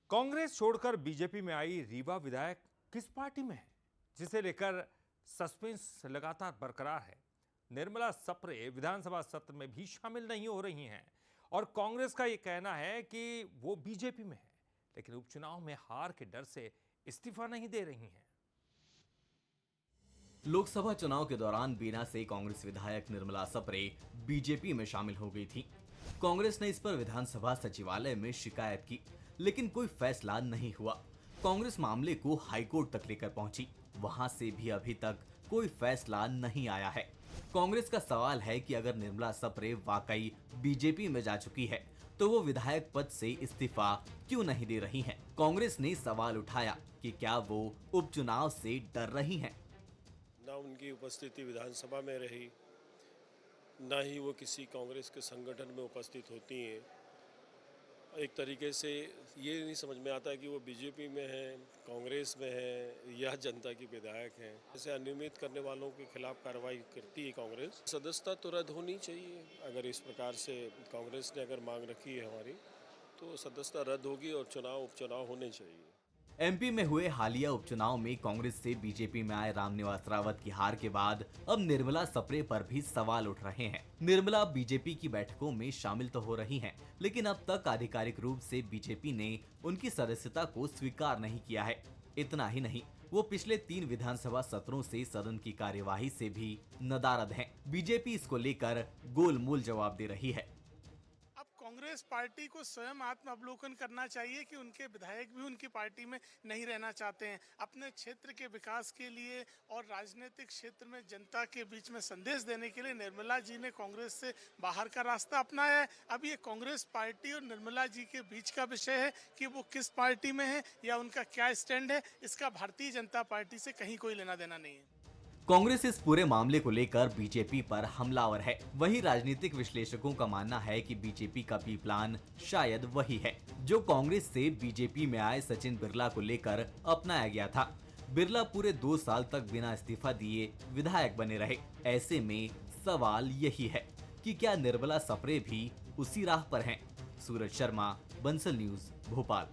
कांग्रेस छोड़कर बीजेपी में आई रीवा विधायक किस पार्टी में है, जिसे लेकर सस्पेंस लगातार बरकरार है। निर्मला सप्रे विधानसभा सत्र में भी शामिल नहीं हो रही हैं और कांग्रेस का यह कहना है कि वो बीजेपी में है, लेकिन उपचुनाव में हार के डर से इस्तीफा नहीं दे रही हैं। लोकसभा चुनाव के दौरान बीना से कांग्रेस विधायक निर्मला सप्रे बीजेपी में शामिल हो गई थी। कांग्रेस ने इस पर विधानसभा सचिवालय में शिकायत की, लेकिन कोई फैसला नहीं हुआ। कांग्रेस मामले को हाईकोर्ट तक लेकर पहुंची, वहां से भी अभी तक कोई फैसला नहीं आया है। कांग्रेस का सवाल है कि अगर निर्मला सप्रे वाकई बीजेपी में जा चुकी है तो वो विधायक पद से इस्तीफा क्यों नहीं दे रही हैं? कांग्रेस ने सवाल उठाया कि क्या वो उपचुनाव से डर रही हैं? ना उनकी उपस्थिति विधानसभा में रही, ना ही वो किसी कांग्रेस के संगठन में उपस्थित होती हैं। एक तरीके से ये नहीं समझ में आता है कि वो बीजेपी में है, कांग्रेस में है या जनता की विधायक हैं। ऐसे अनियमित करने वालों के खिलाफ कार्रवाई करती है कांग्रेस। सदस्यता तो रद्द होनी चाहिए। अगर इस प्रकार से कांग्रेस ने अगर मांग रखी है हमारी, तो सदस्यता रद्द होगी और उपचुनाव होने चाहिए। एमपी में हुए हालिया उपचुनाव में कांग्रेस से बीजेपी में आए रामनिवास रावत की हार के बाद अब निर्मला सप्रे पर भी सवाल उठ रहे हैं। निर्मला बीजेपी की बैठकों में शामिल तो हो रही हैं, लेकिन अब तक आधिकारिक रूप से बीजेपी ने उनकी सदस्यता को स्वीकार नहीं किया है। इतना ही नहीं, वो पिछले 3 विधानसभा सत्रों से सदन की कार्यवाही से भी नदारद हैं। बीजेपी इसको लेकर गोलमोल जवाब दे रही है। अब कांग्रेस पार्टी को स्वयं आत्म अवलोकन करना चाहिए कि उनके विधायक भी उनकी पार्टी में नहीं रहना चाहते हैं। अपने क्षेत्र के विकास के लिए और राजनीतिक क्षेत्र में जनता के बीच में संदेश देने के लिए निर्मला जी ने कांग्रेस से बाहर का रास्ता अपनाया है। अब ये कांग्रेस पार्टी और निर्मला जी के बीच का विषय है कि वो किस पार्टी में है या उनका क्या स्टैंड है। इसका भारतीय जनता पार्टी से कहीं कोई लेना देना नहीं है। कांग्रेस इस पूरे मामले को लेकर बीजेपी पर हमलावर है। वहीं राजनीतिक विश्लेषकों का मानना है कि बीजेपी का बी प्लान शायद वही है जो कांग्रेस से बीजेपी में आए सचिन बिरला को लेकर अपनाया गया था। बिरला पूरे 2 साल तक बिना इस्तीफा दिए विधायक बने रहे। ऐसे में सवाल यही है कि क्या निर्मला सप्रे भी उसी राह पर हैं? सूरज शर्मा, बंसल न्यूज, भोपाल।